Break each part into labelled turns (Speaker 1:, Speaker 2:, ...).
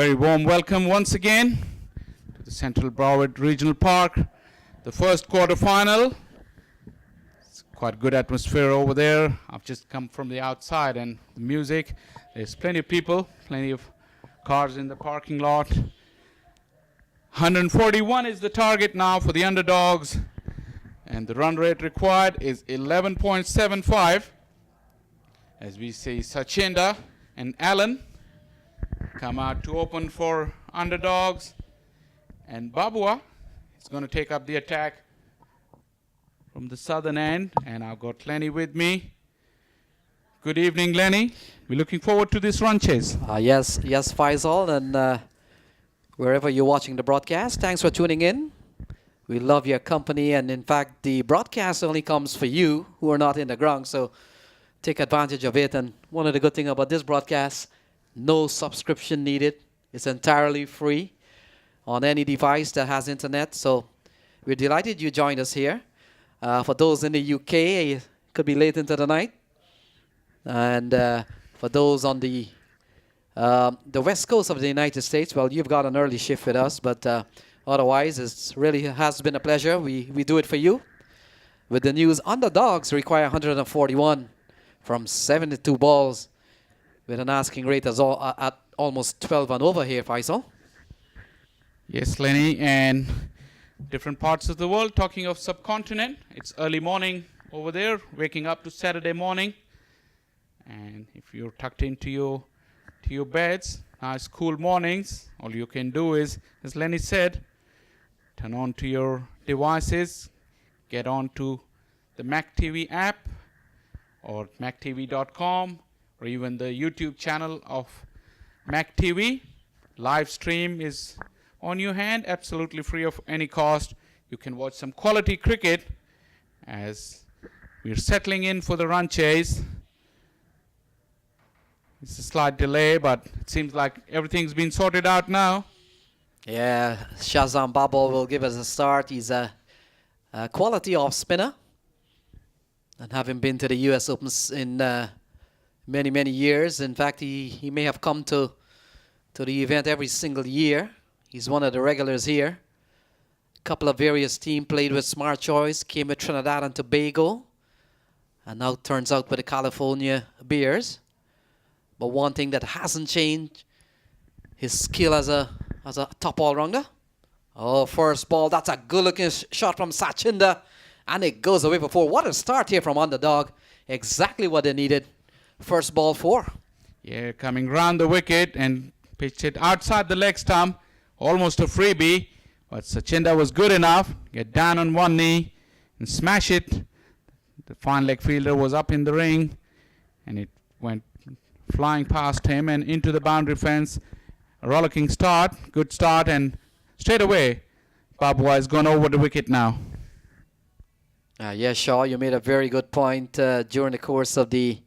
Speaker 1: Very warm welcome once again to the Central Broward Regional Park. The first quarter-final. It's quite good atmosphere over there. I've just come from the outside and the music. There's plenty of people, plenty of cars in the parking lot. 141 is the target now for the Underdogs. And the run rate required is 11.75. As we see Sachinda and Allen come out to open for Underdogs. And Babua is going to take up the attack from the southern end. And I've got Lenny with me. Good evening, Lenny. We're looking forward to this run chase.
Speaker 2: Yes, Faisal, and wherever you're watching the broadcast, thanks for tuning in. We love your company, and in fact, the broadcast only comes for you who are not in the ground, so take advantage of it. And one of the good things about this broadcast, no subscription needed. It's entirely free on any device that has internet, so we're delighted you joined us here. For those in the UK, it could be late into the night. And for those on the west coast of the United States, well, you've got an early shift with us, but otherwise, it really has been a pleasure. We do it for you. With the news, Underdogs require 141 from 72 balls with an asking rate at almost 12 and over here, Faisal.
Speaker 1: Yes, Lenny, and different parts of the world. Talking of subcontinent, it's early morning over there, waking up to Saturday morning. And if you're tucked into your beds, nice cool mornings, all you can do is, as Lenny said, turn on to your devices, get on to the Mac TV app or mactv.com or even the YouTube channel of Mac TV. Live stream is on your hand, absolutely free of any cost. You can watch some quality cricket as we're settling in for the run chase. It's a slight delay, but it seems like everything's been sorted out now.
Speaker 2: Yeah, Shazam Babo will give us a start. He's a quality off spinner. And having been to the US Open in many, many years, in fact, he may have come to the event every single year. He's one of the regulars here. A couple of various teams played with Smart Choice, came with Trinidad and Tobago, and now turns out with the California Bears. But one thing that hasn't changed, his skill as a top all-rounder. Oh, first ball, that's a good-looking shot from Sachinda. And it goes away before. What a start here from Underdog. Exactly what they needed. First ball 4.
Speaker 1: Yeah, coming round the wicket and pitched it outside the leg stump. Almost a freebie. But Sachinda was good enough. Get down on one knee and smash it. The fine leg fielder was up in the ring. And it went flying past him and into the boundary fence. A rollicking start, good start, and straight away, Babua has gone over the wicket now.
Speaker 2: Yes, Shaw, you made a very good point during the course of the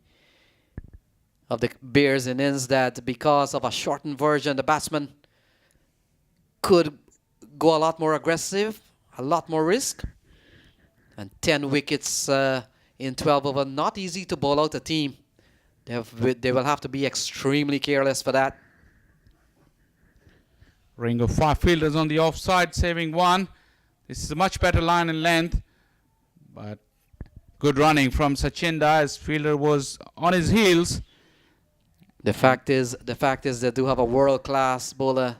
Speaker 2: Bears innings that because of a shortened version, the batsman could go a lot more aggressive, a lot more risk, and 10 wickets in 12 over, not easy to bowl out a team. They will have to be extremely careless for that.
Speaker 1: Ring of 5 fielders on the offside, saving 1. This is a much better line and length, but good running from Sachinda as fielder was on his heels.
Speaker 2: The fact is they do have a world-class bowler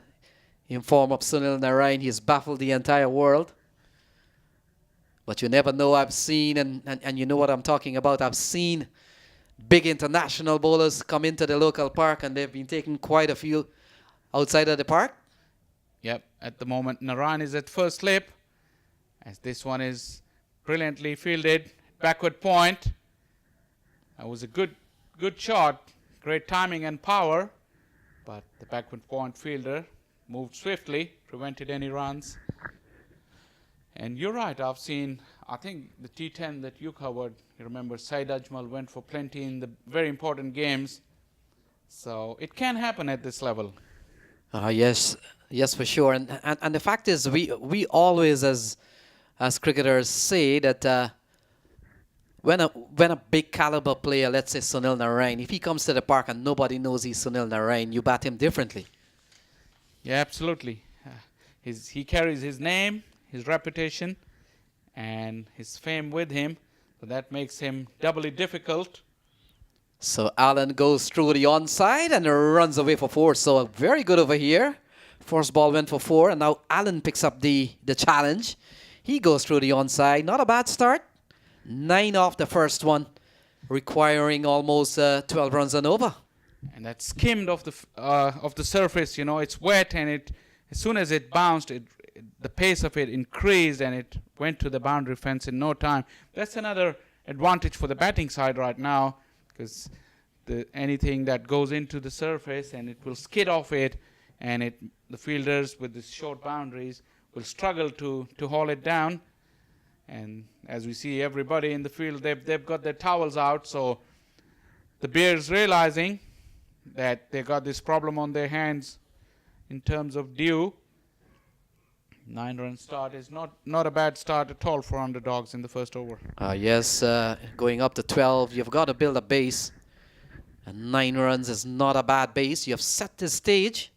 Speaker 2: in form of Sunil Narayan. He's baffled the entire world. But you never know. I've seen, and you know what I'm talking about, I've seen big international bowlers come into the local park, and they've been taking quite a few outside of the park.
Speaker 1: Yep, at the moment Narayan is at first slip as this one is brilliantly fielded. Backward point. That was a good shot. Great timing and power. But the backward point fielder moved swiftly, prevented any runs. And you're right, I've seen, I think the T10 that you covered, you remember Said Ajmal went for plenty in the very important games. So it can happen at this level.
Speaker 2: Yes, for sure. And the fact is, we always as cricketers say that when a big caliber player, let's say Sunil Narayan, if he comes to the park and nobody knows he's Sunil Narayan, you bat him differently.
Speaker 1: Yeah, absolutely. He carries his name, his reputation, and his fame with him. So that makes him doubly difficult.
Speaker 2: So Allen goes through the onside and runs away for 4. So very good over here. First ball went for 4, and now Allen picks up the challenge. He goes through the onside. Not a bad start. 9 off the first one, requiring almost 12 runs and over.
Speaker 1: And that skimmed off the surface. You know, it's wet, and as soon as it bounced, the pace of it increased, and it went to the boundary fence in no time. That's another advantage for the batting side right now, because anything that goes into the surface and it will skid off it, and the fielders with these short boundaries will struggle to haul it down. And as we see, everybody in the field, they've got their towels out. So the Bears, realizing that they got this problem on their hands in terms of dew, 9-run start is not a bad start at all for Underdogs in the first over.
Speaker 2: Yes, going up to 12, you've got to build a base. And 9 runs is not a bad base. You have set the stage.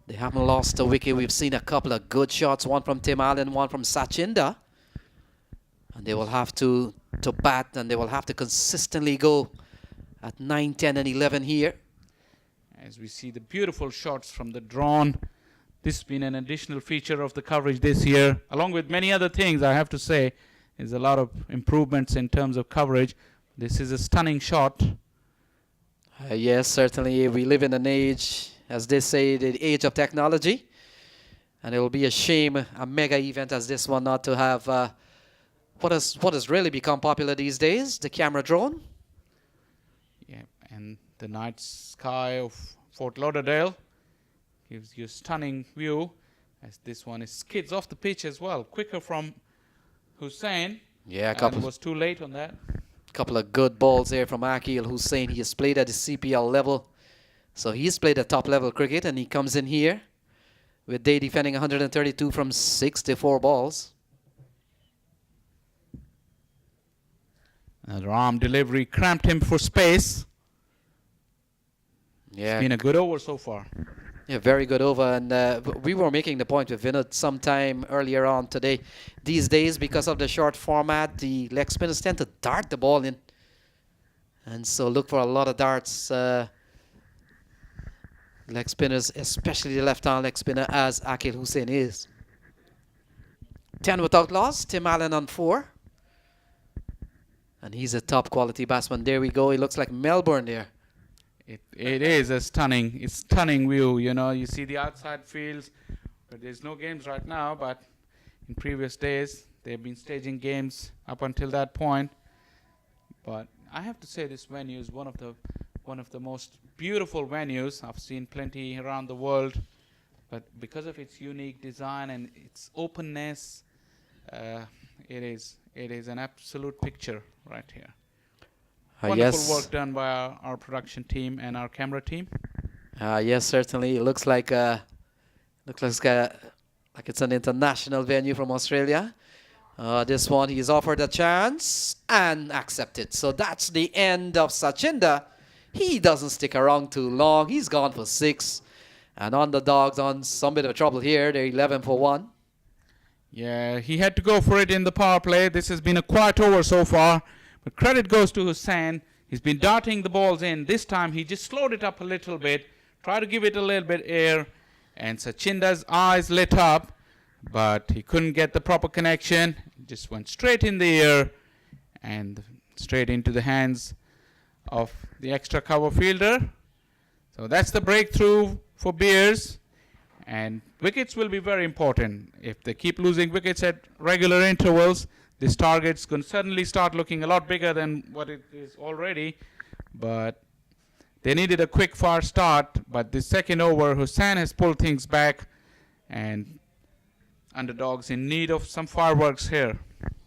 Speaker 2: They haven't lost a wicket. We've seen a couple of good shots, one from Tim Allen, one from Sachinda. And they will have to bat, and they will have to consistently go at 9, 10, and 11 here.
Speaker 1: As we see the beautiful shots from the drone. This has been an additional feature of the coverage this year, along with many other things, I have to say. There's a lot of improvements in terms of coverage. This is a stunning shot.
Speaker 2: Yes, certainly. We live in an age, as they say, the age of technology. And it will be a shame, a mega event as this one, not to have what has really become popular these days, the camera drone.
Speaker 1: Yeah, and the night sky of Fort Lauderdale gives you a stunning view, as this one skids off the pitch as well. Quicker from Hussain.
Speaker 2: Yeah,
Speaker 1: and was too late on that.
Speaker 2: Couple of good balls there from Akil Hussain. He has played at the CPL level. So he's played at top level cricket, and he comes in here with Day defending 132 from 64 balls.
Speaker 1: Another arm delivery cramped him for space.
Speaker 2: Yeah.
Speaker 1: It's been a good over so far.
Speaker 2: Yeah, very good over. And we were making the point with Vinod sometime earlier on today. These days, because of the short format, the leg spinners tend to dart the ball in. And so look for a lot of darts. Leg spinners, especially the left-arm leg spinner, as Akil Hussain is. 10 without loss. Tim Allen on 4. And he's a top quality batsman. There we go. He looks like Melbourne there.
Speaker 1: It is a stunning view. You know, you see the outside fields, but there's no games right now. But in previous days, they've been staging games up until that point. But I have to say, this venue is one of the most beautiful venues. I've seen plenty around the world, but because of its unique design and its openness, it is an absolute picture right here. Wonderful work done by our production team and our camera team.
Speaker 2: Yes, certainly. It looks like it's an international venue from Australia. This one, he's offered a chance and accepted. So that's the end of Sachinda. He doesn't stick around too long. He's gone for 6. And Underdogs on some bit of trouble here. They're 11 for 1.
Speaker 1: Yeah, he had to go for it in the power play. This has been a quiet over so far. But credit goes to Hussain. He's been darting the balls in. This time he just slowed it up a little bit. Tried to give it a little bit air. And Sachinda's eyes lit up. But he couldn't get the proper connection. It just went straight in the air. And straight into the hands of the extra cover fielder. So that's the breakthrough for Bears. And wickets will be very important. If they keep losing wickets at regular intervals, this target's going to suddenly start looking a lot bigger than what it is already. But they needed a quick, far start. But this second over, Hussain has pulled things back. And Underdogs in need of some fireworks here.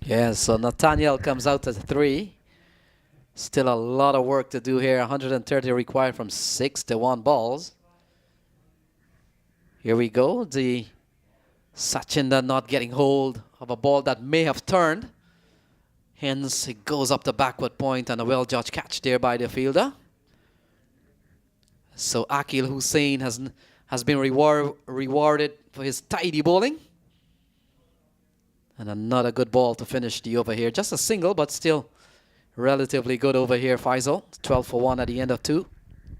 Speaker 2: Yeah, so Nathaniel comes out at 3. Still a lot of work to do here. 130 required from 61 balls. Here we go. The Sachinda not getting hold of a ball that may have turned. Hence, it goes up the backward point and a well-judged catch there by the fielder. So Akil Hussain has has been rewarded for his tidy bowling. And another good ball to finish the over here. Just a single, but still relatively good over here, Faisal. 12 for 1 at the end of 2.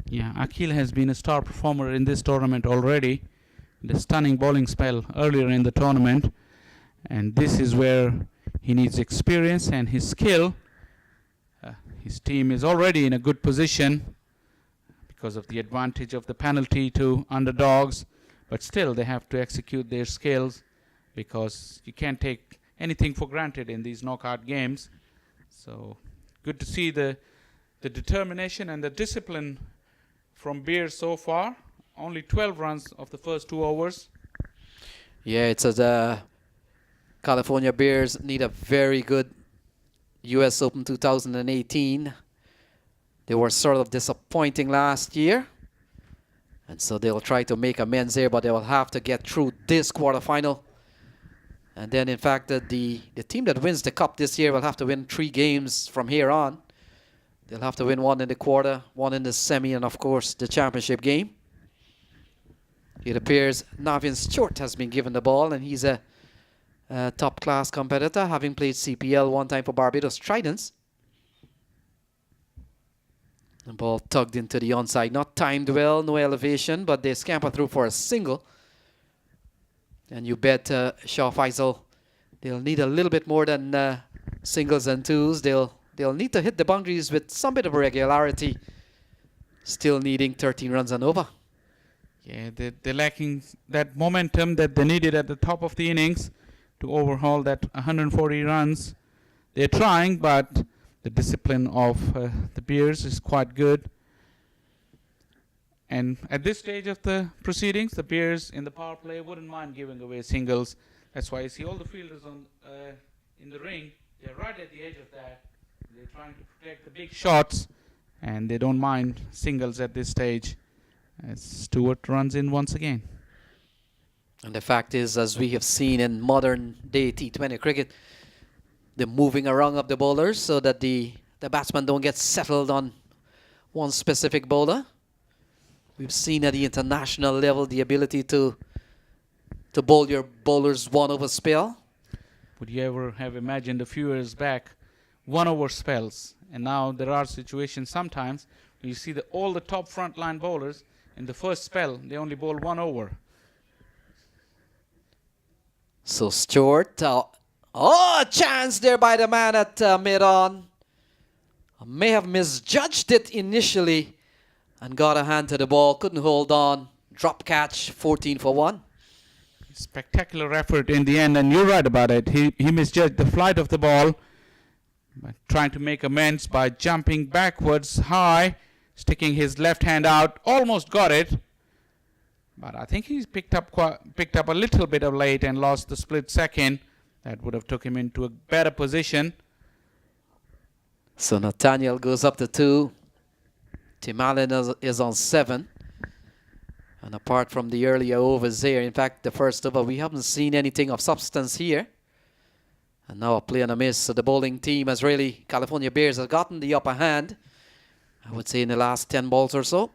Speaker 1: Yeah, Akil has been a star performer in this tournament already. The stunning bowling spell earlier in the tournament. And this is where he needs experience and his skill. His team is already in a good position because of the advantage of the penalty to Underdogs. But still, they have to execute their skills because you can't take anything for granted in these knockout games. So good to see the determination and the discipline from Beers so far. Only 12 runs of the first 2 overs.
Speaker 2: Yeah, it's the California Bears need a very good US Open 2018. They were sort of disappointing last year. And so they'll try to make amends there, but they will have to get through this quarterfinal. And then, in fact, the team that wins the cup this year will have to win 3 games from here on. They'll have to win 1 in the quarter, 1 in the semi, and, of course, the championship game. It appears Navin Stewart has been given the ball, and he's a top-class competitor, having played CPL 1 time for Barbados Tridents. The ball tugged into the onside. Not timed well, no elevation, but they scamper through for a single. And you bet Shah Faisal, they'll need a little bit more than singles and twos. They'll need to hit the boundaries with some bit of regularity. Still needing 13 runs and over.
Speaker 1: Yeah, they're lacking that momentum that they needed at the top of the innings to overhaul that 140 runs. They're trying, but the discipline of the Bears is quite good. And at this stage of the proceedings, the Bears in the power play wouldn't mind giving away singles. That's why you see all the fielders in the ring. They're right at the edge of that. They're trying to protect the big shots, and they don't mind singles at this stage. As Stewart runs in once again.
Speaker 2: And the fact is, as we have seen in modern day T20 cricket, the moving around of the bowlers so that the batsmen don't get settled on one specific bowler. We've seen at the international level the ability to bowl your bowlers 1 over spell.
Speaker 1: Would you ever have imagined a few years back 1 over spells? And now there are situations sometimes where you see all the top frontline bowlers in the first spell, they only bowl 1 over.
Speaker 2: So Stewart, a chance there by the man at mid-on. May have misjudged it initially and got a hand to the ball, couldn't hold on. Drop catch, 14 for 1.
Speaker 1: Spectacular effort in the end, and you're right about it. He misjudged the flight of the ball, by trying to make amends by jumping backwards high, sticking his left hand out, almost got it. But I think he's picked up a little bit of late and lost the split second. That would have took him into a better position.
Speaker 2: So Nathaniel goes up to 2. Tim Allen is on 7. And apart from the earlier overs there, in fact, the first over, we haven't seen anything of substance here. And now a play and a miss. So the bowling team has really, California Bears have gotten the upper hand, I would say, in the last 10 balls or so.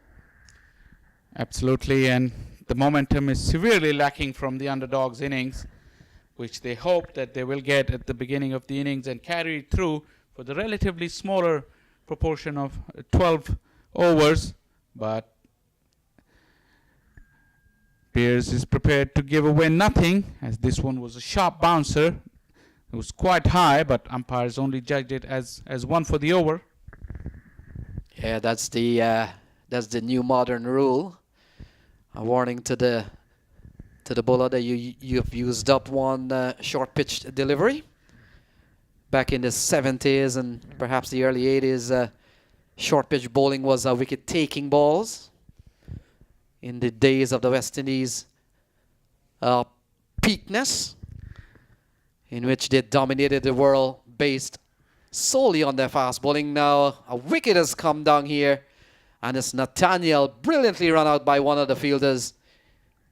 Speaker 1: Absolutely, and the momentum is severely lacking from the Underdogs innings, which they hope that they will get at the beginning of the innings and carry it through for the relatively smaller proportion of 12 overs. But Bears is prepared to give away nothing, as this one was a sharp bouncer. It was quite high, but umpires only judged it as 1 for the over.
Speaker 2: Yeah, that's the new modern rule. A warning to the bowler that you've used up one short pitch delivery. Back in the 70s and perhaps the early 80s, short pitch bowling was wicket taking balls. In the days of the West Indies peakness, in which they dominated the world based solely on their fast bowling. Now a wicket has come down here, and it's Nathaniel, brilliantly run out by one of the fielders.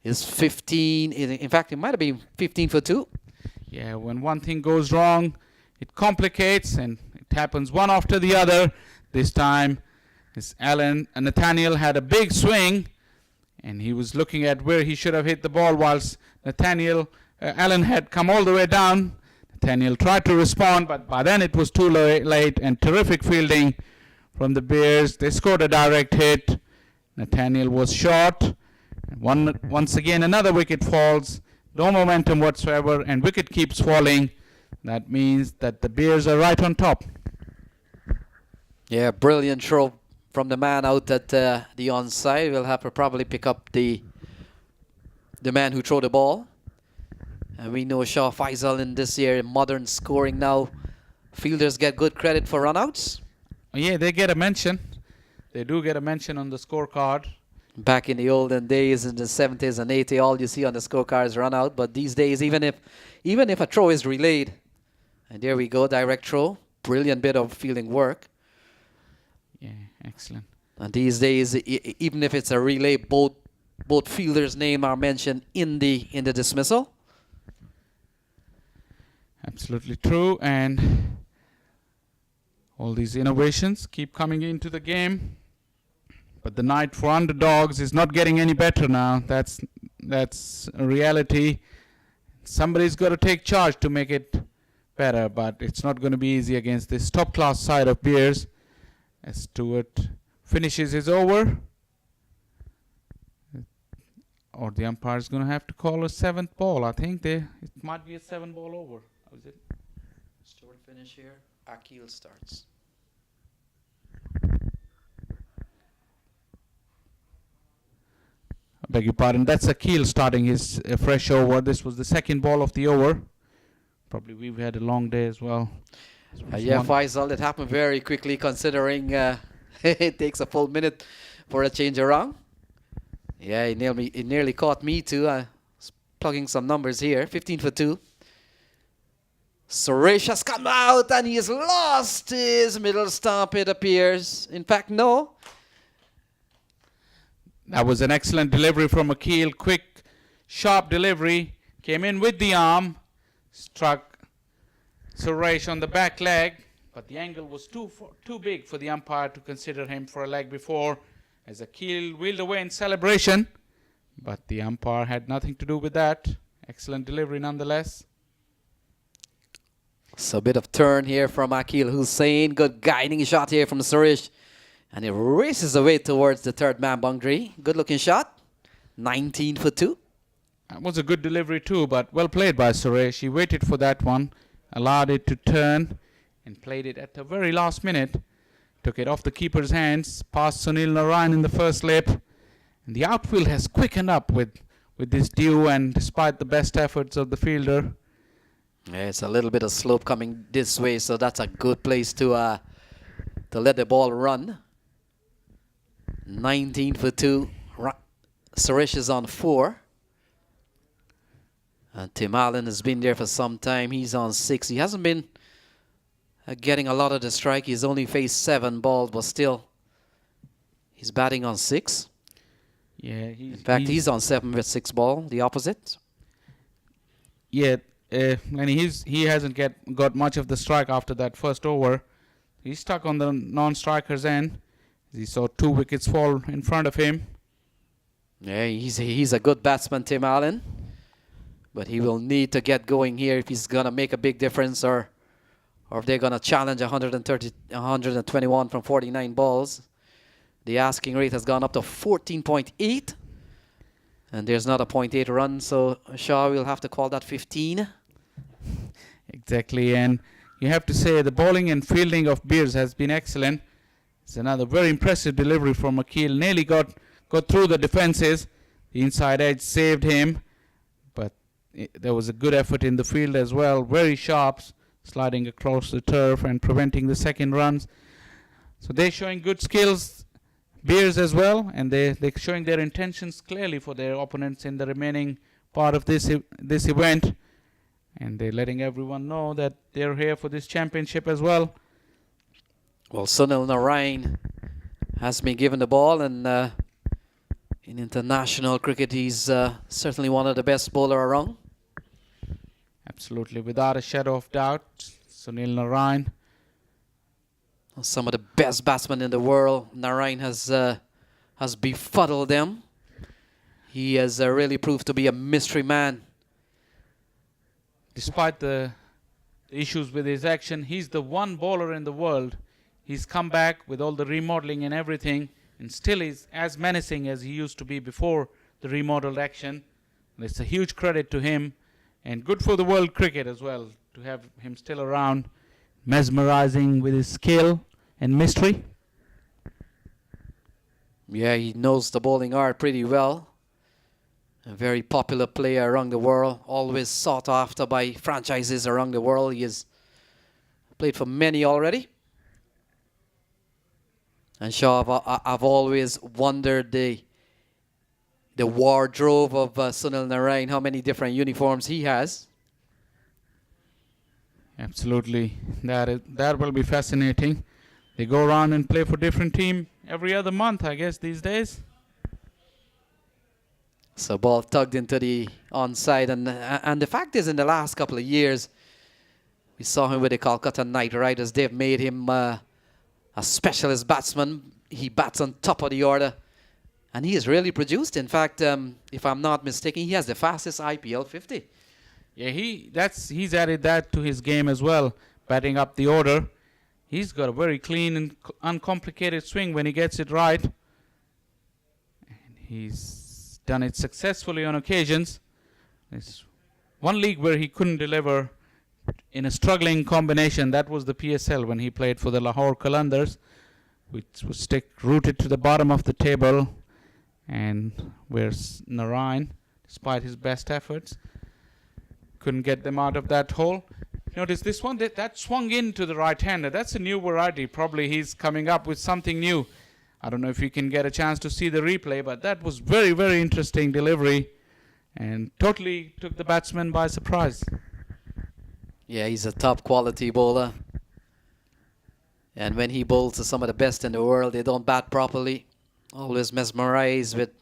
Speaker 2: Is 15, in fact it might have been 15 for 2.
Speaker 1: Yeah, when one thing goes wrong, it complicates, and it happens one after the other. This time, Nathaniel had a big swing, And he was looking at where he should have hit the ball whilst Nathaniel Allen had come all the way down. Nathaniel tried to respond, but by then it was too late, and terrific fielding from the Bears. They scored a direct hit. Nathaniel was short. Once again, another wicket falls. No momentum whatsoever, and wicket keeps falling. That means that the Bears are right on top.
Speaker 2: Yeah, brilliant throw from the man out at the onside. We'll have to probably pick up the man who threw the ball. And we know Shah Faisal in this year, modern scoring now. Fielders get good credit for runouts.
Speaker 1: Yeah, they get a mention. They do get a mention on the scorecard.
Speaker 2: Back in the olden days, in the 70s and 80s, all you see on the scorecard is run out. But these days, even if a throw is relayed, and there we go, direct throw, brilliant bit of fielding work.
Speaker 1: Yeah, excellent.
Speaker 2: And these days, even if it's a relay, both fielders' name are mentioned in the dismissal.
Speaker 1: Absolutely true, and all these innovations keep coming into the game. But the night for Underdogs is not getting any better now. That's a reality. Somebody's got to take charge to make it better, but it's not going to be easy against this top-class side of Bears. As Stewart finishes his over, or the umpire is going to have to call a 7th ball. I think it might be a 7-ball over. How is it?
Speaker 2: Stewart finish here. Akil starts.
Speaker 1: I beg your pardon. That's Akil starting his fresh over. This was the 2nd ball of the over. Probably we've had a long day as well.
Speaker 2: Yeah, Faisal, it happened very quickly considering it takes a full minute for a change around. Yeah, it nearly caught me too. Plugging some numbers here. 15 for 2. Suresh has come out and he's lost his middle stump, it appears. In fact, no.
Speaker 1: That was an excellent delivery from Akil. Quick, sharp delivery. Came in with the arm. Struck Suresh on the back leg. But the angle was too big for the umpire to consider him for a leg before. As Akil wheeled away in celebration. But the umpire had nothing to do with that. Excellent delivery nonetheless.
Speaker 2: So a bit of turn here from Akil Hussain. Good guiding shot here from Suresh. And he races away towards the 3rd man boundary. Good looking shot. 19 for 2.
Speaker 1: That was a good delivery too, but well played by Suresh. He waited for that one, allowed it to turn, and played it at the very last minute. Took it off the keeper's hands, past Sunil Narayan in the first slip. And the outfield has quickened up with this due, and despite the best efforts of the fielder.
Speaker 2: Yeah, it's a little bit of slope coming this way, so that's a good place to let the ball run. 19 for 2. Suresh is on 4. And Tim Allen has been there for some time. He's on 6. He hasn't been getting a lot of the strike. He's only faced 7 balls, but still, he's batting on 6.
Speaker 1: Yeah,
Speaker 2: in fact, he's on 7 with 6 ball, the opposite.
Speaker 1: Yeah, and he hasn't got much of the strike after that first over. He's stuck on the non-striker's end. He saw 2 wickets fall in front of him.
Speaker 2: Yeah, he's a good batsman, Tim Allen. But he will need to get going here if he's going to make a big difference, or if they're going to challenge 121 from 49 balls. The asking rate has gone up to 14.8. And there's not a 0.8 run, so Shaw will have to call that 15.
Speaker 1: Exactly, and you have to say the bowling and fielding of Beers has been excellent. It's another very impressive delivery from Akil. Nearly got through the defenses. The inside edge saved him, but there was a good effort in the field as well. Very sharp, sliding across the turf and preventing the second runs. So they're showing good skills, Beers as well, and they're showing their intentions clearly for their opponents in the remaining part of this event. And they're letting everyone know that they're here for this championship as well.
Speaker 2: Well, Sunil Narayan has been given the ball, and in international cricket, he's certainly one of the best bowler around.
Speaker 1: Absolutely, without a shadow of doubt, Sunil Narayan.
Speaker 2: Some of the best batsmen in the world. Narayan has befuddled them. He has really proved to be a mystery man.
Speaker 1: Despite the issues with his action, he's the one bowler in the world. He's come back with all the remodeling and everything, and still is as menacing as he used to be before the remodeled action. And it's a huge credit to him, and good for the world cricket as well to have him still around, mesmerizing with his skill and mystery.
Speaker 2: Yeah, he knows the bowling art pretty well. A very popular player around the world, always sought after by franchises around the world. He has played for many already. And Shaw, I've always wondered the wardrobe of Sunil Narain, how many different uniforms he has.
Speaker 1: Absolutely, that will be fascinating. They go around and play for different team every other month, I guess, these days.
Speaker 2: So ball tugged into the onside, and the fact is, in the last couple of years, we saw him with the Calcutta Knight Riders. They've made him a specialist batsman. He bats on top of the order, and he has really produced. In fact, if I'm not mistaken, he has the fastest IPL 50.
Speaker 1: Yeah, he's added that to his game as well, batting up the order. He's got a very clean and uncomplicated swing when he gets it right. And he's done it successfully on occasions. There's one league where he couldn't deliver in a struggling combination. That was the PSL when he played for the Lahore Qalandars, which was rooted to the bottom of the table, and where Narain, despite his best efforts, couldn't get them out of that hole. Notice this one, that swung into the right-hander. That's a new variety. Probably he's coming up with something new. I don't know if you can get a chance to see the replay, but that was very, very interesting delivery and totally took the batsman by surprise.
Speaker 2: Yeah, he's a top quality bowler. And when he bowls to some of the best in the world, they don't bat properly. Always mesmerized with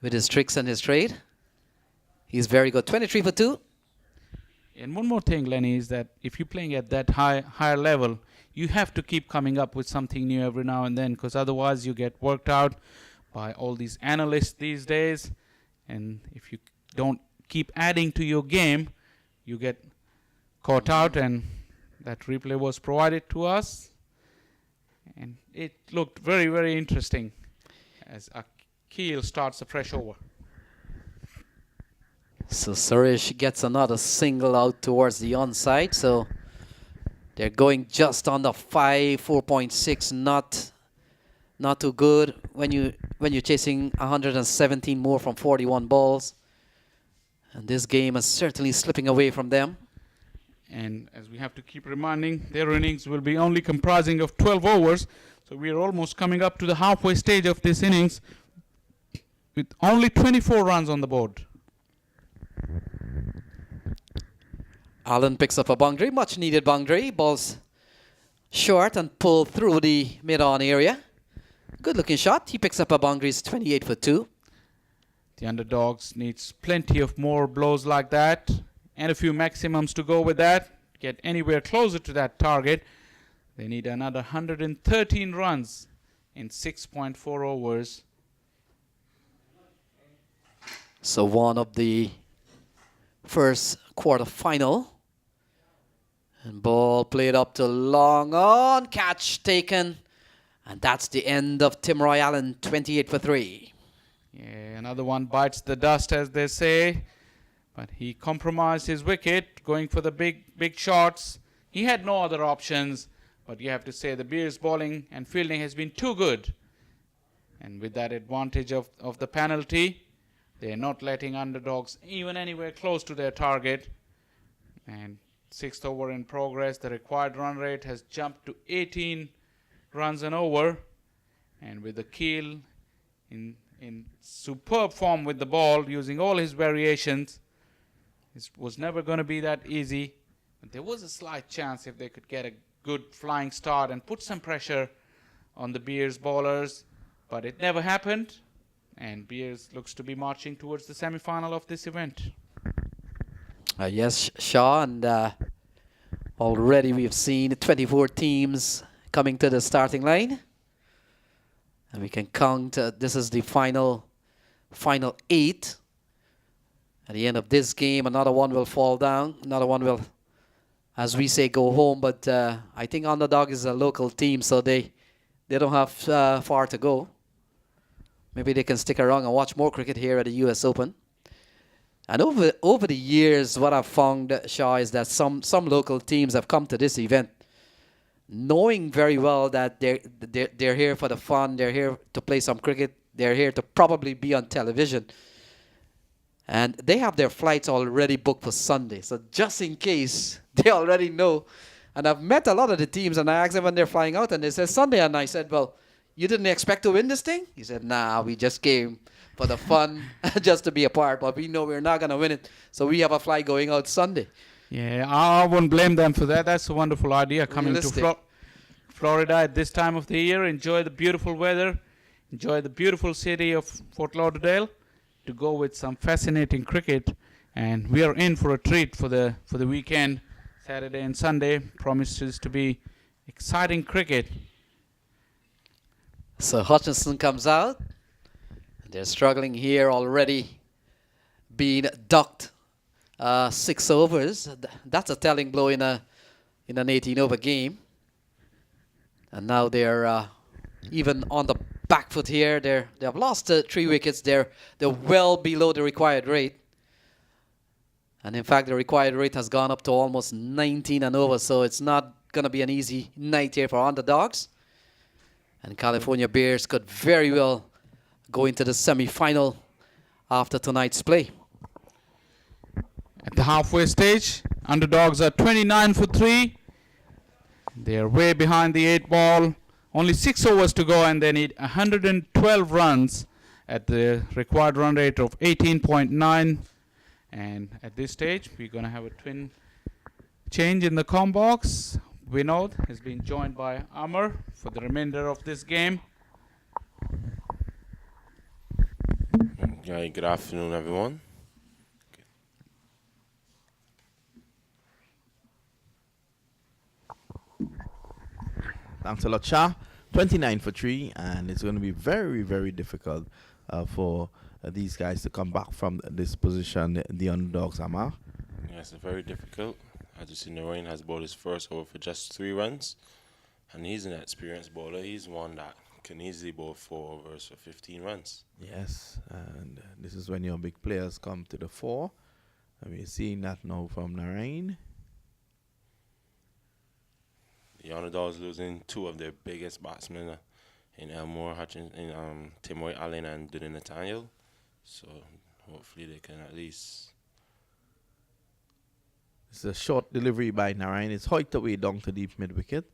Speaker 2: his tricks and his trade. He's very good. 23 for 2.
Speaker 1: And one more thing, Lenny, is that if you're playing at that higher level, you have to keep coming up with something new every now and then, because otherwise you get worked out by all these analysts these days. And if you don't keep adding to your game, you get caught out, and that replay was provided to us. And it looked very, very interesting as Akil starts a fresh over.
Speaker 2: So Suresh gets another single out towards the onside. So they're going just under 4.6. Not too good when you're chasing 117 more from 41 balls. And this game is certainly slipping away from them.
Speaker 1: And as we have to keep reminding, their innings will be only comprising of 12 overs. So we are almost coming up to the halfway stage of this innings with only 24 runs on the board.
Speaker 2: Allen picks up a boundary, much needed boundary. Ball's short and pulled through the mid-on area. Good looking shot. He picks up a boundary. It's 28 for 2.
Speaker 1: The Underdogs needs plenty of more blows like that and a few maximums to go with that. Get anywhere closer to that target. They need another 113 runs in 6.4 overs.
Speaker 2: So one of the first quarter final. And ball played up to long on. Catch taken. And that's the end of Tim Roy Allen, 28 for 3.
Speaker 1: Yeah, another one bites the dust, as they say. But he compromised his wicket, going for the big shots. He had no other options. But you have to say the Bears' bowling and fielding has been too good. And with that advantage of the penalty, they're not letting Underdogs even anywhere close to their target. And 6th over in progress. The required run rate has jumped to 18 runs an over. And with the Keel in superb form with the ball, using all his variations, it was never going to be that easy. But there was a slight chance if they could get a good flying start and put some pressure on the Bears bowlers. But it never happened. And Bears looks to be marching towards the semi-final of this event.
Speaker 2: Yes, Shaw, and already we've seen 24 teams coming to the starting line. And we can count, this is the final final 8. At the end of this game, another one will fall down. Another one will, as we say, go home. But I think Underdog is a local team, so they don't have far to go. Maybe they can stick around and watch more cricket here at the US Open. And over the years, what I've found, Shaw, is that some local teams have come to this event knowing very well that they're here for the fun, they're here to play some cricket, they're here to probably be on television. And they have their flights already booked for Sunday. So just in case, they already know. And I've met a lot of the teams, and I asked them when they're flying out, and they said Sunday. And I said, well, you didn't expect to win this thing? He said, nah, we just came for the fun, just to be a part. But we know we're not going to win it. So we have a flight going out Sunday.
Speaker 1: Yeah, I wouldn't blame them for that. That's a wonderful idea, coming to Florida at this time of the year. Enjoy the beautiful weather. Enjoy the beautiful city of Fort Lauderdale, to go with some fascinating cricket. And we are in for a treat for the weekend. Saturday and Sunday promises to be exciting cricket.
Speaker 2: So Hutchinson comes out. They're struggling here already, being ducked 6 overs. That's a telling blow in an 18-over game. And now they're even on the back foot here. They have lost 3 wickets. They're well below the required rate. And in fact, the required rate has gone up to almost 19 and over. So it's not going to be an easy night here for Underdogs. And California Bears could very well go into the semi-final after tonight's play.
Speaker 1: At the halfway stage, Underdogs are 29 for 3. They're way behind the 8 ball. Only 6 overs to go, and they need 112 runs at the required run rate of 18.9. And at this stage, we're going to have a twin change in the comm box. Vinod has been joined by Amar for the remainder of this game.
Speaker 3: Yeah, good afternoon, everyone.
Speaker 4: Thanks a lot, Shah. 29 for 3, and it's going to be very, very difficult for these guys to come back from this position, the Underdogs, Amar.
Speaker 3: Yes, it's very difficult. As you see, Narain has bowled his first over for just 3 runs, and he's an experienced bowler. He's one that can easily bowl 4 overs for 15 runs.
Speaker 4: Yes, and this is when your big players come to the fore. And we're seeing that now from Narain.
Speaker 3: The Underdogs losing 2 of their biggest batsmen in Elmore Hutchins, in Timoy Allen and Dylan Nathaniel. So hopefully they can at least.
Speaker 4: It's a short delivery by Narain. It's hoiked away down to deep mid wicket.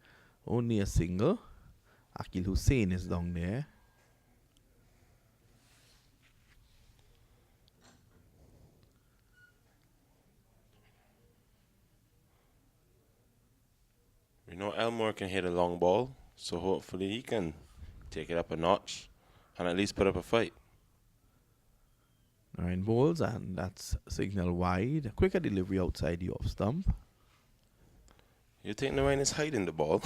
Speaker 4: Only a single. Akil Hussain is down there.
Speaker 3: We know Elmore can hit a long ball, so hopefully he can take it up a notch and at least put up a fight.
Speaker 4: Narain bowls, and that's signal wide. A quicker delivery outside the off stump.
Speaker 3: You think Narain is hiding the ball?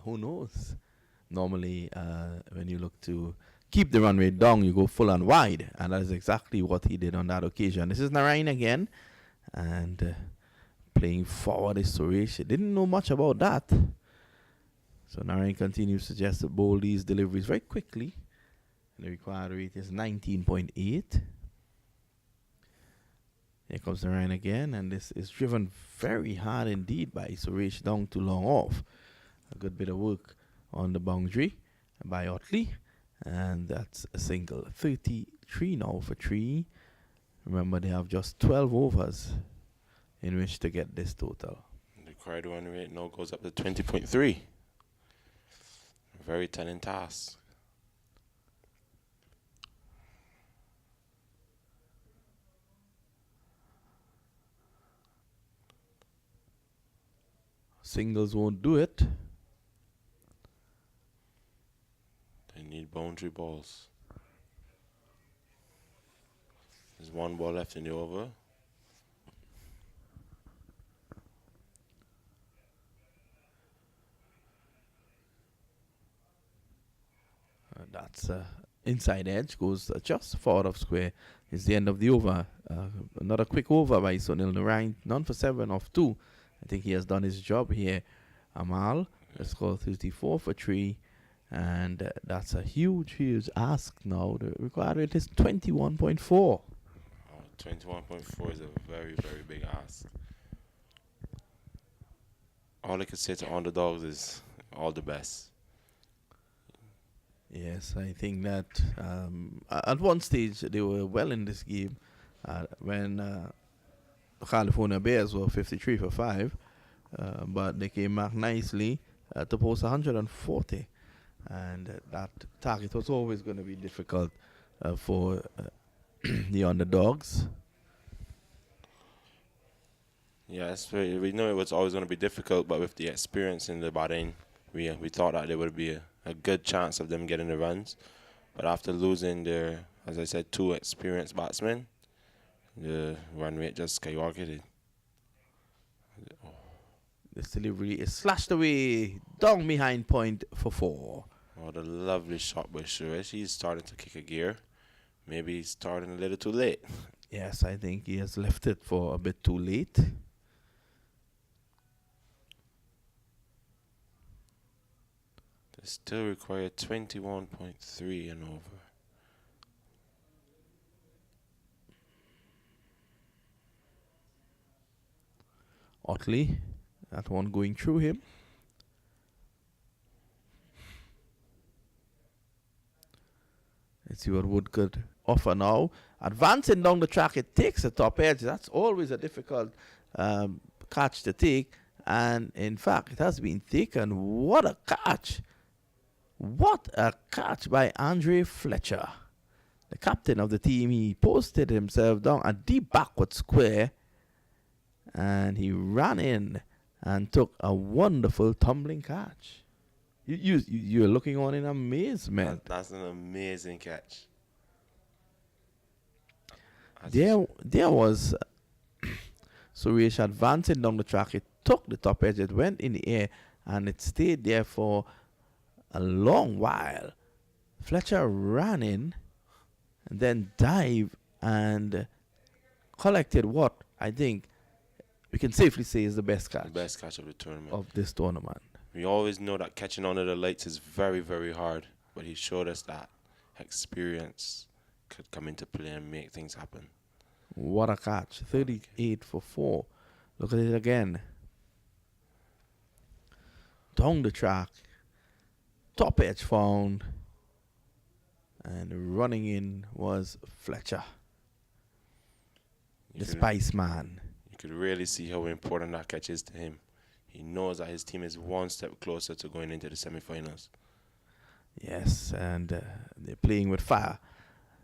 Speaker 4: Who knows? Normally, when you look to keep the run rate down, you go full and wide, and that is exactly what he did on that occasion. This is Narain again, and playing forward is Suresh. He didn't know much about that. So Narain continues to just bowl these deliveries very quickly. And the required rate is 19.8. Here comes Narain again, and this is driven very hard indeed by Suresh down too long off. A good bit of work on the boundary by Otley, and that's a single. 33 now for 3. Remember, they have just 12 overs in which to get this total.
Speaker 3: The required run rate now goes up to 20.3. Very telling task.
Speaker 4: Singles won't do it.
Speaker 3: They need boundary balls. There's 1 ball left in the over.
Speaker 4: That's inside edge, goes just forward of square. It's the end of the over. Another quick over by Sunil Narain. None for 7 off 2. I think he has done his job here. Amal, let's score 34 for 3. And that's a huge, huge ask now. The required rate is 21.4.
Speaker 3: Oh, 21.4 is a very, very big ask. All I can say to Underdogs is all the best.
Speaker 4: Yes, I think that at one stage they were well in this game when California Bears were 53 for 5, but they came back nicely to post 140, and that target was always going to be difficult for the Underdogs.
Speaker 3: Yes, we know it was always going to be difficult, but with the experience in the batting, we thought that there would be a good chance of them getting the runs. But after losing their, as I said, 2 experienced batsmen, the run rate just skyrocketed.
Speaker 4: This delivery is slashed away down behind point for 4.
Speaker 3: Oh, the lovely shot by Suresh. He's starting to kick a gear. Maybe he's starting a little too late.
Speaker 4: Yes, I think he has left it for a bit too late.
Speaker 3: They still require 21.3 and over.
Speaker 4: Otley, that one going through him. Let's see what Wood could offer now. Advancing down the track, it takes the top edge. That's always a difficult catch to take. And in fact, it has been taken. What a catch! What a catch by Andre Fletcher, the captain of the team. He posted himself down a deep backward square, and he ran in and took a wonderful tumbling catch. You're looking on in amazement.
Speaker 3: That's an amazing catch.
Speaker 4: There was Suresh advancing down the track. It took the top edge. It went in the air, and it stayed there for a long while. Fletcher ran in and then dived and collected what I think we can safely say is the best catch.
Speaker 3: The best catch of the tournament.
Speaker 4: Of this tournament.
Speaker 3: We always know that catching under the lights is very, very hard, but he showed us that experience could come into play and make things happen.
Speaker 4: What a catch. 38 for 4. Look at it again. Down the track. Top edge found. And running in was Fletcher. The Spice Man.
Speaker 3: You could really see how important that catch is to him. He knows that his team is one step closer to going into the semi-finals.
Speaker 4: Yes, and they're playing with fire.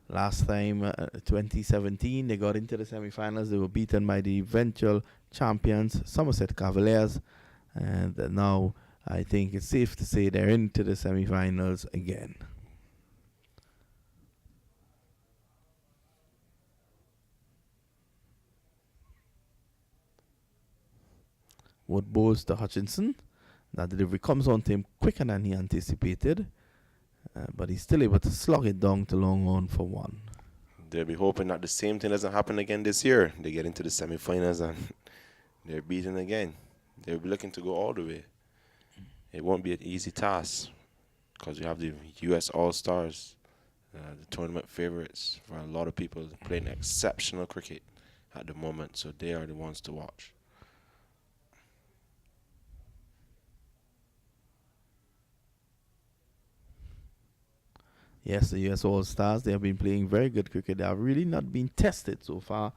Speaker 4: Last time, 2017, they got into the semi-finals. They were beaten by the eventual champions, Somerset Cavaliers. And now I think it's safe to say they're into the semi-finals again. Wood bowls to Hutchinson. That delivery comes on to him quicker than he anticipated. But he's still able to slog it down to long on for 1.
Speaker 3: They'll be hoping that the same thing doesn't happen again this year. They get into the semi-finals and they're beaten again. They'll be looking to go all the way. It won't be an easy task because you have the U.S. All-Stars, the tournament favorites for a lot of people playing exceptional cricket at the moment. So they are the ones to watch.
Speaker 4: Yes, the US All-Stars, they have been playing very good cricket. They have really not been tested so far,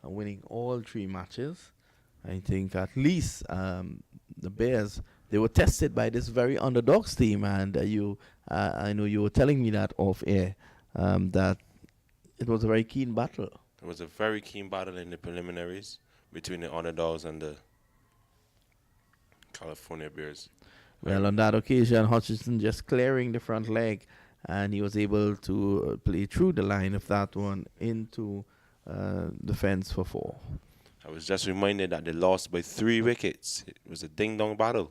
Speaker 4: winning all 3 matches. I think at least the Bears, they were tested by this very Underdogs team, and I know you were telling me that off air, that it was a very keen battle.
Speaker 3: It was a very keen battle in the preliminaries between the Underdogs and the California Bears.
Speaker 4: Well, on that occasion, Hutchinson just clearing the front leg, and he was able to play through the line of that one into the fence for 4.
Speaker 3: I was just reminded that they lost by 3 wickets. It was a ding-dong battle.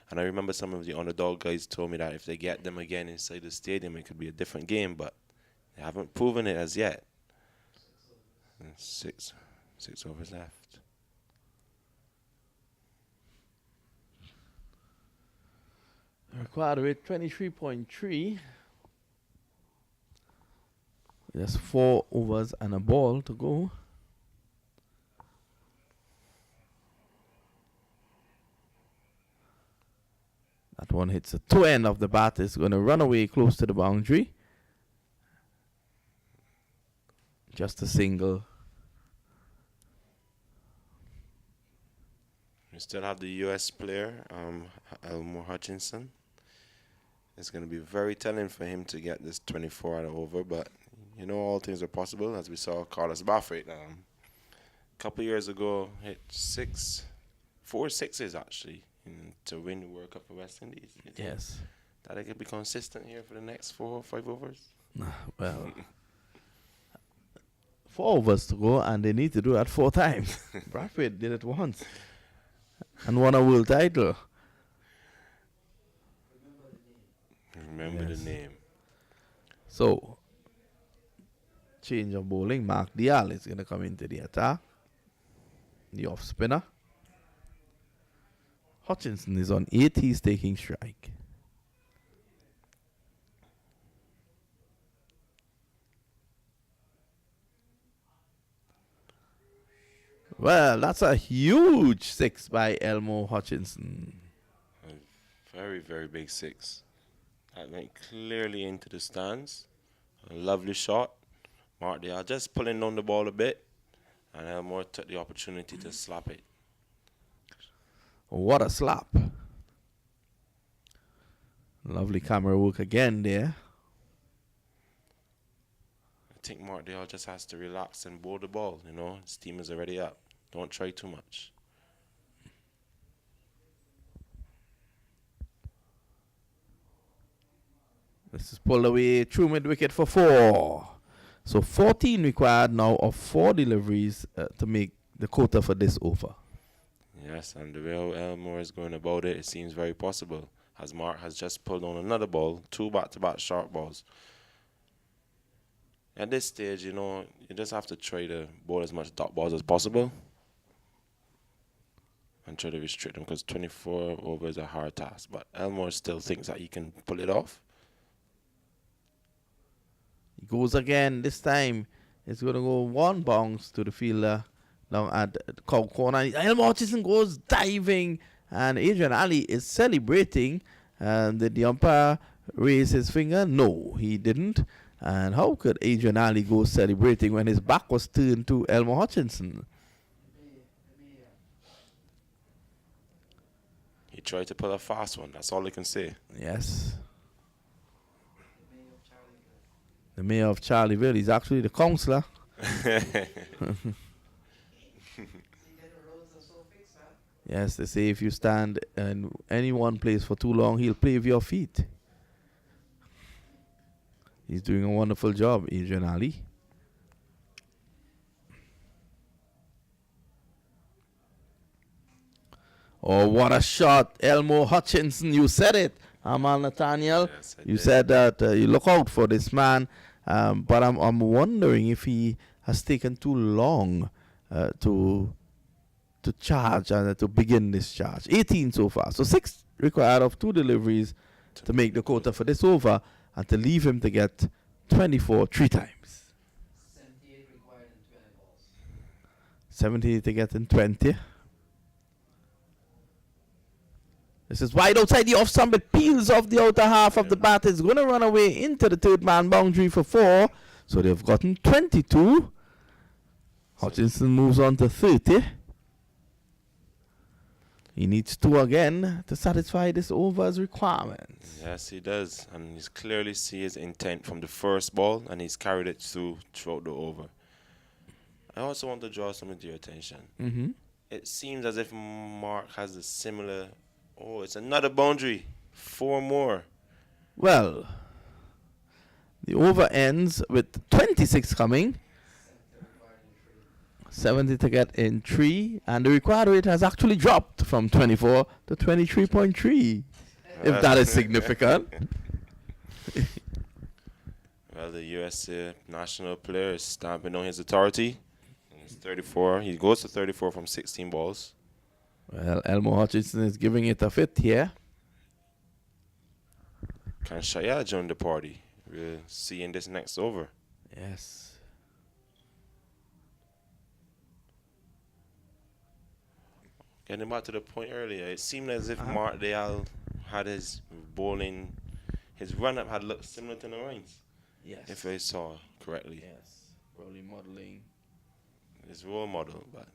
Speaker 3: And I remember some of the Underdog guys told me that if they get them again inside the stadium, it could be a different game. But They haven't proven it as yet. And six overs left.
Speaker 4: Required rate 23.3. There's 4 overs and a ball to go. That one hits the toe end of the bat. It's going to run away close to the boundary. Just a single.
Speaker 3: We still have the U.S. player, Elmore Hutchinson. It's going to be very telling for him to get this 24 out of over, but you know all things are possible, as we saw Carlos Brathwaite a couple years ago hit 4 sixes actually to win the World Cup for West Indies.
Speaker 4: Yes.
Speaker 3: That it could be consistent here for the next 4 or 5 overs.
Speaker 4: Well, 4 overs to go, and they need to do that 4 times. Brathwaite did it once and won a world title.
Speaker 3: Remember the name.
Speaker 4: So, change of bowling. Mark Dial is going to come into the attack. The off spinner. Hutchinson is on 8. He's taking strike. Well, that's a huge 6 by Elmo Hutchinson.
Speaker 3: A very, very big 6. That went clearly into the stands. A lovely shot. Mark Dial just pulling down the ball a bit, and Elmore took the opportunity to slap it.
Speaker 4: What a slap. Lovely camera work again there.
Speaker 3: I think Mark Dial just has to relax and bowl the ball, you know. His team is already up. Don't try too much.
Speaker 4: This is pulled away through mid wicket for 4. So 14 required now of 4 deliveries to make the quota for this over.
Speaker 3: Yes, and the way Elmore is going about it, it seems very possible. As Mark has just pulled on another ball, 2 back-to-back sharp balls. At this stage, you know, you just have to try to bowl as much dot balls as possible and try to restrict them, because 24 over is a hard task. But Elmore still thinks that he can pull it off.
Speaker 4: He goes again. This time it's going to go 1 bounce to the fielder down at the cow corner. Elmo Hutchinson goes diving, and Adrian Ali is celebrating. And did the umpire raise his finger? No, he didn't. And how could Adrian Ali go celebrating when his back was turned to Elmo Hutchinson?
Speaker 3: He tried to pull a fast one. That's all I can say.
Speaker 4: Yes. The mayor of Charlieville. He's actually the councillor. Yes, they say if you stand in any one place for too long, he'll play with your feet. He's doing a wonderful job, Adrian Ali. Oh, what a shot. Elmo Hutchinson, you said it. Amal Nathaniel,
Speaker 3: Yes, I
Speaker 4: you
Speaker 3: did.
Speaker 4: said that you look out for this man. But I'm wondering if he has taken too long to charge and to begin this charge. 18 so far. So 6 required of 2 deliveries to make the quota for this over, and to leave him to get 24 3 times.
Speaker 2: 78 required in 20 balls.
Speaker 4: 78 to get in 20. This is wide outside the off stump. It peels off the outer half of the bat. It's going to run away into the 3rd man boundary for 4. So they've gotten 22. Hutchinson moves on to 30. He needs 2 again to satisfy this over's requirements.
Speaker 3: Yes, he does. And you clearly see his intent from the first ball, and he's carried it throughout the over. I also want to draw some of your attention.
Speaker 4: Mm-hmm.
Speaker 3: It seems as if Mark has a similar... Oh, it's another boundary. 4 more.
Speaker 4: Well, the over ends with 26 coming. 70 to get in 3, and the required rate has actually dropped from 24 to 23.3, if that is significant.
Speaker 3: Well, Well, the USA national player is stamping on his authority. He's 34. He goes to 34 from 16 balls.
Speaker 4: Well, Elmo Hutchinson is giving it a fit here.
Speaker 3: Can Shaya join the party? We'll see in this next over.
Speaker 4: Yes.
Speaker 3: Getting back to the point earlier, it seemed as if Mark Dale had his bowling, his run-up had looked similar to Narain's,
Speaker 4: Yes.
Speaker 3: if I saw correctly.
Speaker 4: Yes. Probably modeling.
Speaker 3: His role model, but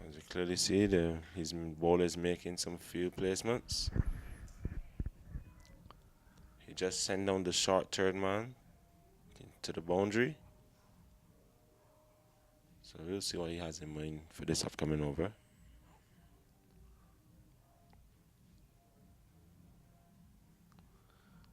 Speaker 3: as you clearly see, his bowler is making some field placements. He just sent down the short third man to the boundary. So we'll see what he has in mind for this upcoming over.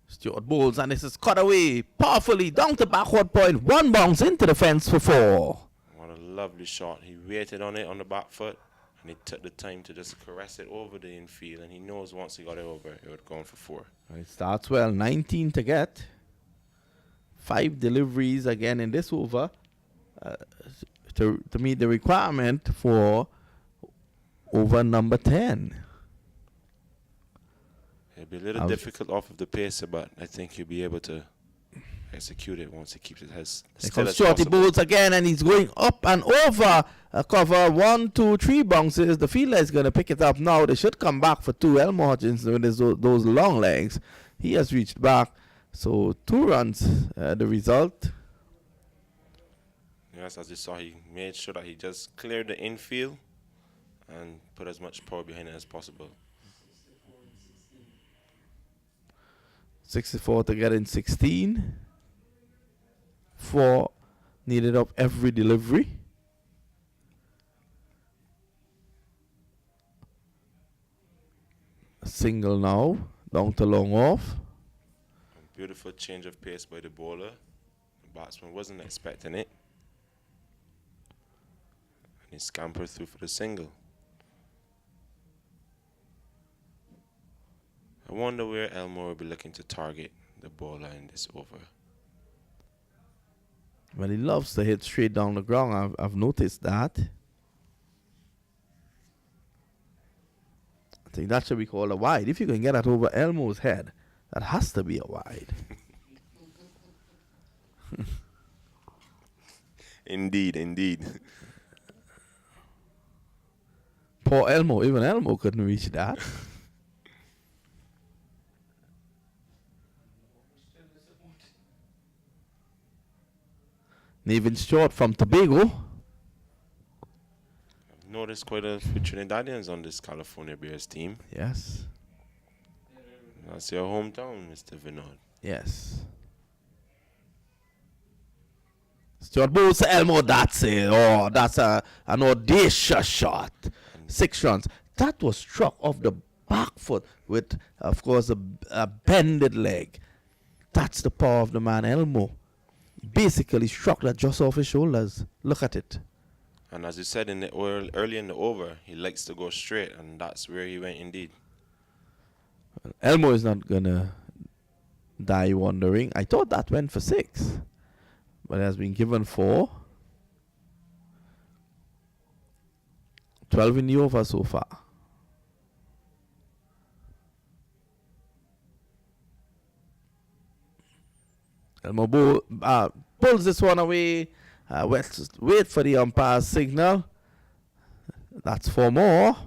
Speaker 4: Stewart bowls, and this is cut away powerfully down to backward point. One bounce into the fence for 4.
Speaker 3: What a lovely shot. He waited on it on the back foot, and he took the time to just caress it over the infield, and he knows once he got it over, it would go on for 4.
Speaker 4: It starts well. 19 to get. 5 deliveries again in this over to meet the requirement for over number 10.
Speaker 3: It'll be a little difficult off of the pacer, but I think he'll be able to execute it once he keeps it as
Speaker 4: Here
Speaker 3: still
Speaker 4: comes
Speaker 3: as
Speaker 4: Shorty
Speaker 3: possible.
Speaker 4: bowls again, and he's going up and over a cover. 1, 2, 3 bounces. The fielder is going to pick it up now. They should come back for 2. Elmo Hutchinson with those long legs. He has reached back. So 2 runs, the result.
Speaker 3: Yes, as you saw, he made sure that he just cleared the infield and put as much power behind it as possible.
Speaker 4: 64 to get in 16. 4 needed up every delivery. A single now, down to long off.
Speaker 3: Beautiful change of pace by the bowler. The batsman wasn't expecting it. And he scampered through for the single. I wonder where Elmore will be looking to target the bowler in this over.
Speaker 4: Well, he loves to hit straight down the ground. I've noticed that. I think that should be called a wide. If you can get that over Elmo's head, that has to be a wide.
Speaker 3: Indeed, indeed.
Speaker 4: Poor Elmo. Even Elmo couldn't reach that. Nevin Stewart from Tobago.
Speaker 3: I've noticed quite a few Trinidadians on this California Bears team.
Speaker 4: Yes.
Speaker 3: That's your hometown, Mr. Vinod.
Speaker 4: Yes. Stuart Bowles to Elmo, that's it. Oh, that's an audacious shot. 6 runs. That was struck off the back foot with, of course, a bended leg. That's the power of the man Elmo. Basically struck that just off his shoulders. Look at it.
Speaker 3: And as you said in the early in the over, he likes to go straight, and that's where he went indeed.
Speaker 4: Elmo is not going to die wondering. I thought that went for 6. But it has been given 4. 12 in the over so far. Elmo pulls this one away. Wait for the umpire's signal. That's 4 more.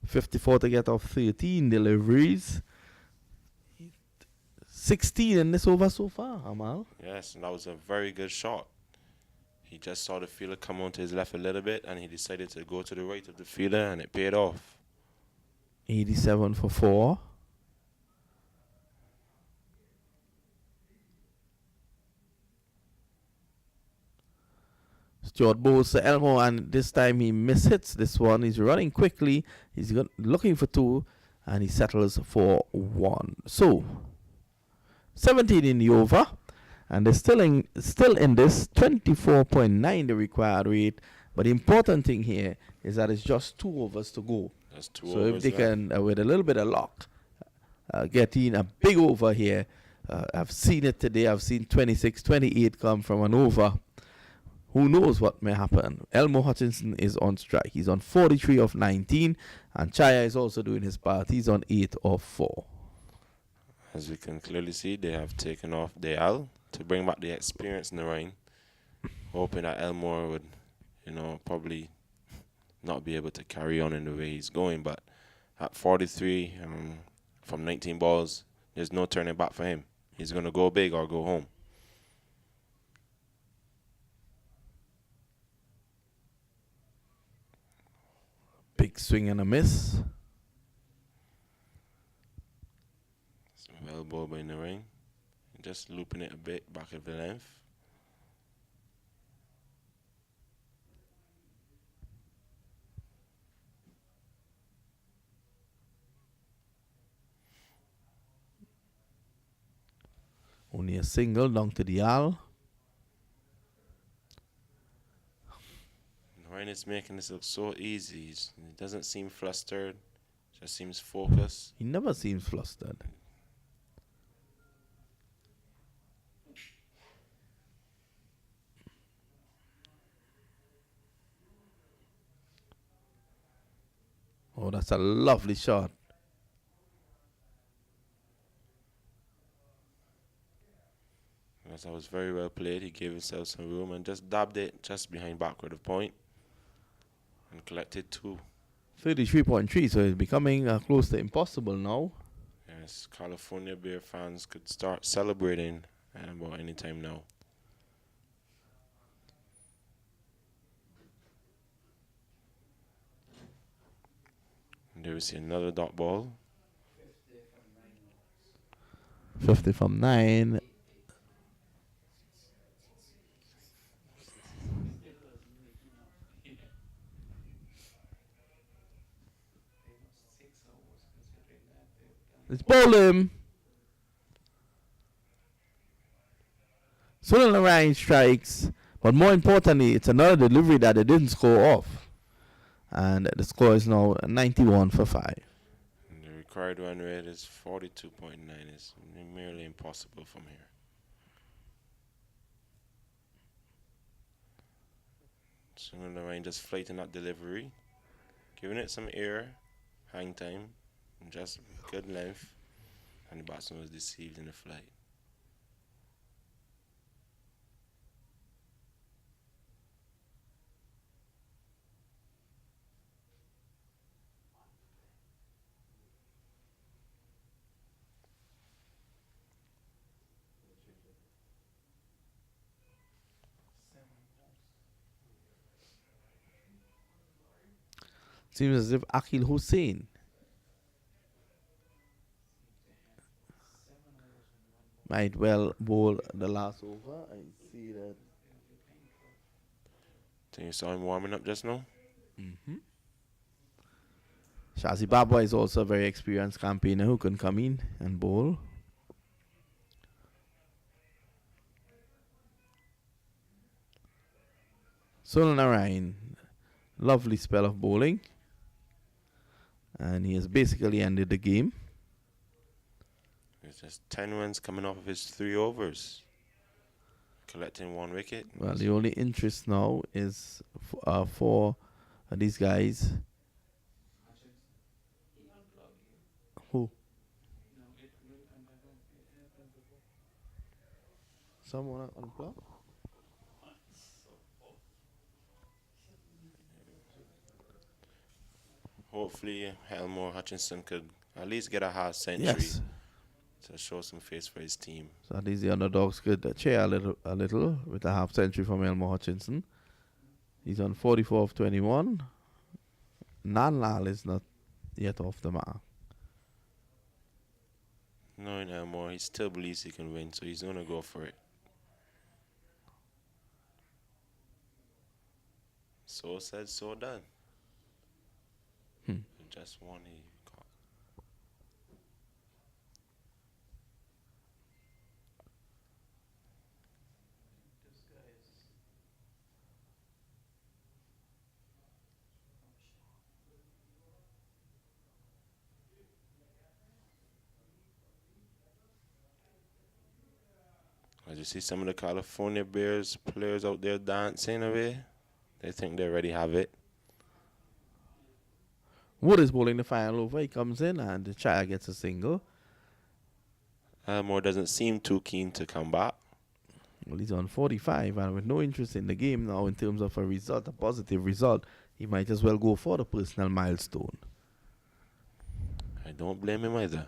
Speaker 4: 54 to get off 13 deliveries. 16 in this over so far, Amal.
Speaker 3: Yes, and that was a very good shot. He just saw the fielder come onto his left a little bit, and he decided to go to the right of the fielder, and it paid off.
Speaker 4: 87 for 4. Stuart Bowles to Elmo, and this time he mishits this one. He's running quickly. He's looking for 2, and he settles for 1. So 17 in the over, and they're still in this 24.9 the required rate. But the important thing here is that it's just 2 overs to go.
Speaker 3: That's 2
Speaker 4: So
Speaker 3: overs
Speaker 4: if they
Speaker 3: left.
Speaker 4: can, with a little bit of luck, get in a big over here. I've seen it today. I've seen 26, 28 come from an over. Who knows what may happen? Elmo Hutchinson is on strike. He's on 43 of 19, and Chaya is also doing his part. He's on 8 of 4.
Speaker 3: As we can clearly see, they have taken off Dale to bring back the experience in the rain, hoping that Elmore would, probably not be able to carry on in the way he's going. But at 43 from 19 balls, there's no turning back for him. He's going to go big or go home.
Speaker 4: Big swing and a miss.
Speaker 3: Well ball by in the ring. Just looping it a bit back of the length.
Speaker 4: Only a single down to the al.
Speaker 3: Ryan is making this look so easy. He doesn't seem flustered. Just seems focused.
Speaker 4: He never seems flustered. Oh, that's a lovely shot.
Speaker 3: That was very well played. He gave himself some room and just dabbed it just behind backward of point and collected 2.
Speaker 4: 33.3, so it's becoming close to impossible now.
Speaker 3: Yes, California Bear fans could start celebrating about any time now. And there we see another dot ball.
Speaker 4: 50 from 9. Let's bowl him. Sunil Ryan strikes, but more importantly, it's another delivery that they didn't score off. And the score is now 91 for 5.
Speaker 3: And the required run rate is 42.9. It's merely impossible from here. So the rain just flighting that delivery, giving it some air, hang time, and just good length, and the batsman was deceived in the flight.
Speaker 4: Seems as if Akil Hussein might well bowl the last over. I see that.
Speaker 3: Think you saw him warming up just now?
Speaker 4: Shazi Baba is also a very experienced campaigner who can come in and bowl. Sunil Narayan, lovely spell of bowling. And he has basically ended the game.
Speaker 3: It's just 10 runs coming off of his 3 overs, collecting 1 wicket.
Speaker 4: Well, the only interest now is for these guys. Who? Someone unplug?
Speaker 3: Hopefully, Elmore Hutchinson could at least get a half century
Speaker 4: Yes.
Speaker 3: to show some face for his team.
Speaker 4: So at least the Underdogs could cheer a little with a half century from Elmo Hutchinson. He's on 44 of 21. Nanlal is not yet off the mark.
Speaker 3: Knowing Elmore, he still believes he can win, so he's going to go for it. So said, so done.
Speaker 4: Hmm.
Speaker 3: Just one he caught. As you see some of the California Bears players out there dancing away, they think they already have it.
Speaker 4: Wood is bowling the final over. He comes in and the child gets a single.
Speaker 3: Elmore doesn't seem too keen to come back.
Speaker 4: Well, he's on 45 and with no interest in the game now in terms of a result, a positive result, he might as well go for the personal milestone.
Speaker 3: I don't blame him either.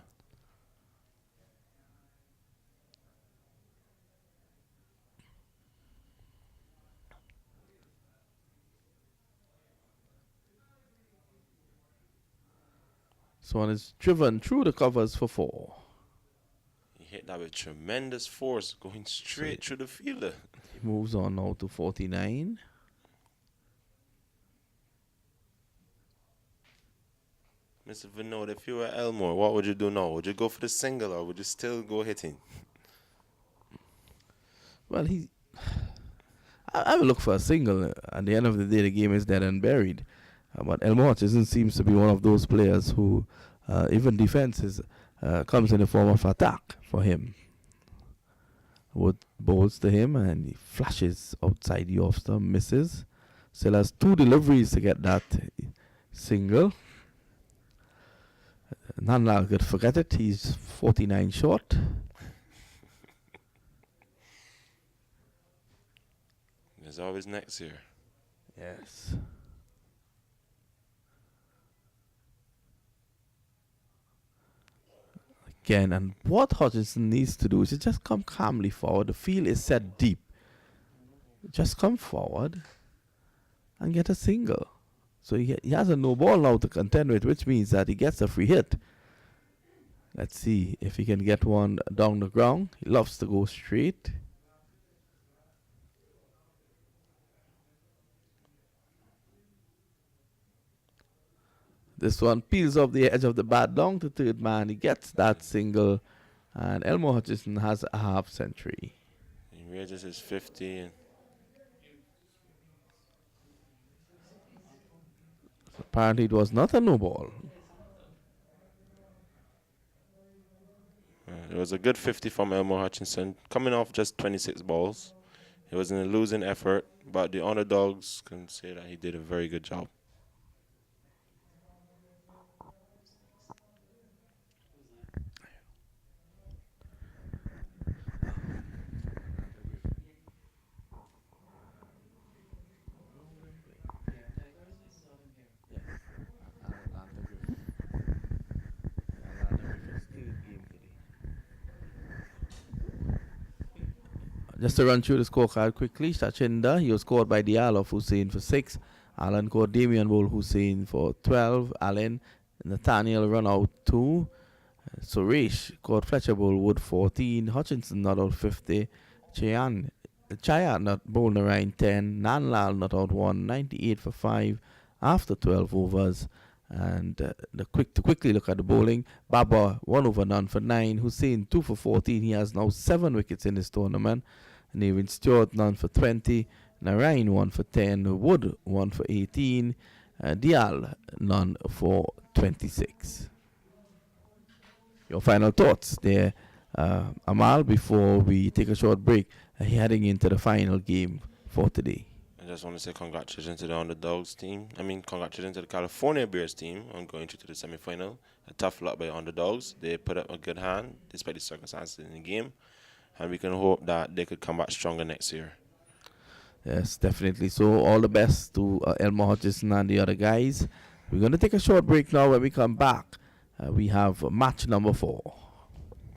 Speaker 4: Swan is driven through the covers for 4.
Speaker 3: He hit that with tremendous force, going straight through the fielder.
Speaker 4: He moves on now to 49.
Speaker 3: Mr. Vinod, if you were Elmore, what would you do now? Would you go for the single or would you still go hitting?
Speaker 4: Well, I will look for a single. At the end of the day, the game is dead and buried. But Elmore Hutchison seems to be one of those players who, even defense comes in the form of attack for him. Wood bowls to him and he flashes outside the off stump, misses. Still has 2 deliveries to get that single. Nanlal could forget it. He's 49 short.
Speaker 3: There's always next year.
Speaker 4: Yes. Again, and what Hutchinson needs to do is just come calmly forward. The field is set deep. Just come forward and get a single. So he has a no ball now to contend with, which means that he gets a free hit. Let's see if he can get one down the ground. He loves to go straight. This one peels off the edge of the bat down to third man. He gets that single. And Elmore Hutchison has a half century.
Speaker 3: He raises his 50 and
Speaker 4: Apparently it was not a no ball.
Speaker 3: it was a good 50 from Elmore Hutchinson, coming off just 26 balls. It was a losing effort, but the Underdogs can say that he did a very good job.
Speaker 4: Just to run through the scorecard quickly, Sachinda, he was scored by Diallo Hussein for 6. Alan scored Damian Bull Hussein for 12. Allen, Nathaniel run out 2. Suresh scored Fletcher Bullwood 14. Hutchinson not out 50. Chaya not bowled around 10. Nanlal not out 1. 98 for 5 after 12 overs. And to quickly look at the bowling, Baba 1 over none for 9. Hussein 2 for 14. He has now 7 wickets in this tournament. Nevin Stewart none for 20. Narayan 1 for 10. Wood 1 for 18. Dial none for 26. Your final thoughts there, Amal, before we take a short break, heading into the final game for today.
Speaker 3: I just want to say congratulations to the Underdogs team. Congratulations to the California Bears team on going through to the semi-final. A tough luck by Underdogs. They put up a good hand despite the circumstances in the game. And we can hope that they could come back stronger next year.
Speaker 4: Yes, definitely. So all the best to Elmore Hutchison and the other guys. We're going to take a short break now. When we come back, we have match number 4.